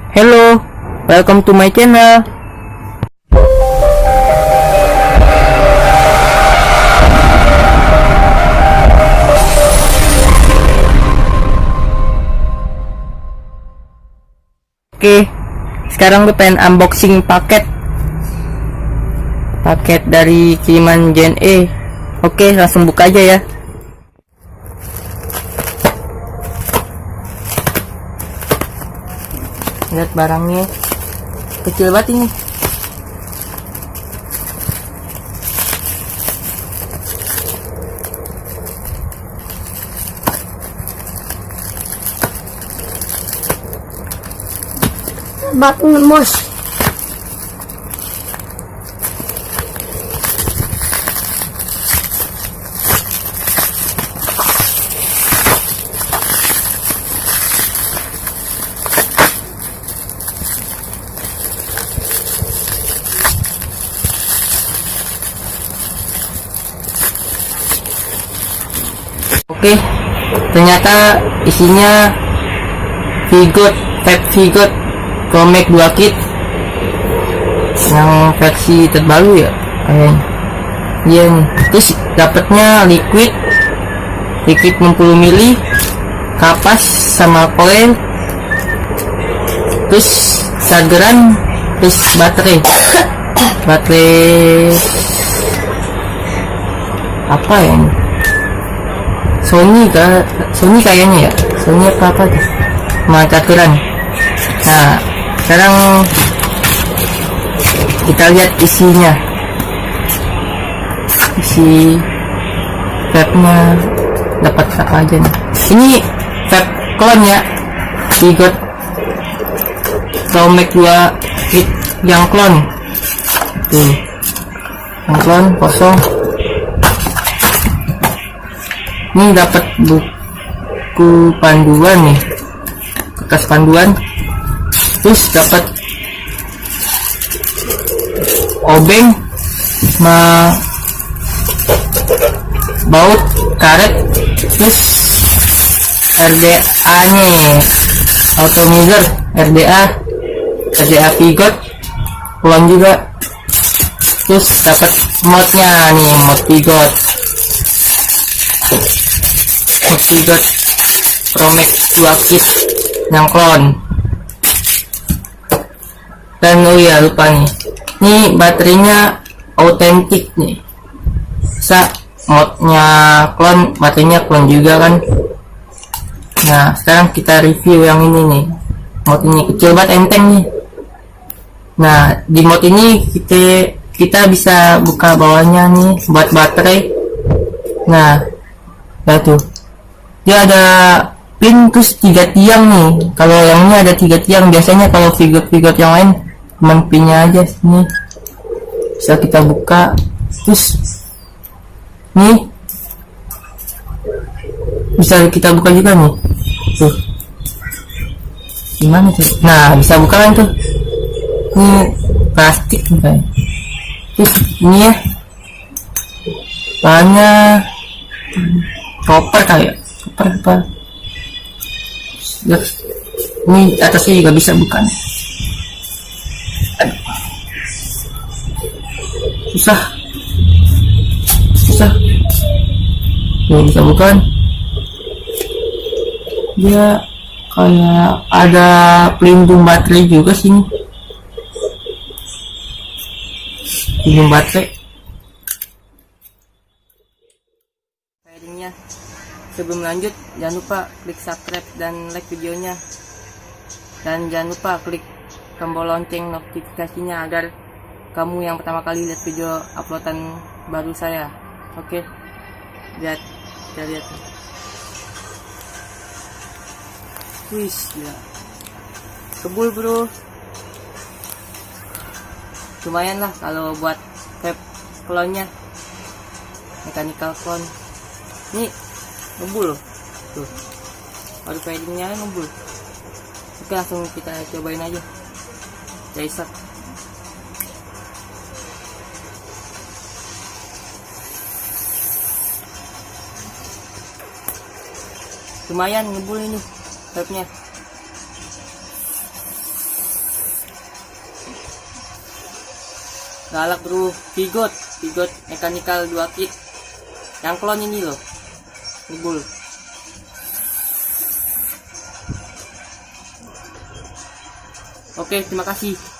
Hello, welcome to my channel. Oke, sekarang gue pengen unboxing paket dari kiriman JNE. Oke, langsung buka aja ya. Lihat barangnya, kecil banget ini. Button mouse. Oke, ternyata isinya Vigot, Vigot Comex 2 kit yang versi terbaru ya kayaknya. Iya nih. Terus dapatnya liquid 60 ml, kapas sama koin, terus chargeran, terus baterai apa ya ini? Sony kayaknya ya, Sony apa tuh, sama chargeran. Nah, sekarang kita lihat isinya. Isi vape-nya dapat apa aja nih. Ini vape clone ya, Vigot Comex 2 kit yang clone. Tuh, yang clone kosong. Ini dapat buku panduan nih, kertas panduan. Terus dapat obeng sama baut karet, terus RDA nih, automizer RDA Vigot pulang juga. Terus dapat modnya nih, mod Vigot Comex 2 kit yang clone. Dan oh iya, lupa nih, ini baterainya autentik nih. Modnya clone, baterainya clone juga kan. Nah, sekarang kita review yang ini nih. Mod ini kecil banget, enteng nih. Nah, di mod ini kita bisa buka bawahnya nih buat baterai. Nah, tuh dia ada pin terus 3 tiang nih. Kalau yang ini ada 3 tiang. Biasanya kalau Vigot yang lain cuman pinnya aja. Sini bisa kita buka. Terus nih bisa kita buka juga nih. Tuh, gimana tuh? Nah, bisa buka kan tuh. Ini plastik nih. Terus ini ya, bahannya copper kali ya, copper apa? Ini atasnya juga bisa buka nih. Susah nih, bisa buka kan? Dia kayak ada pelindung baterai juga sini, pelindung baterai. Sebelum lanjut, jangan lupa klik subscribe dan like videonya, dan jangan lupa klik tombol lonceng notifikasinya agar kamu yang pertama kali lihat video uploadan baru saya. Oke, kita lihat. Wih, ya, kebul bro, lumayan lah kalau buat vape clone-nya, mechanical clone. Ini ngebul tuh, baru paddingnya ngebul. Oke, langsung kita cobain aja. Tracer lumayan ngebul ini vape-nya. galak bro. Vigot mechanical 2 kit yang clone ini loh, ngebul. Oke, terima kasih.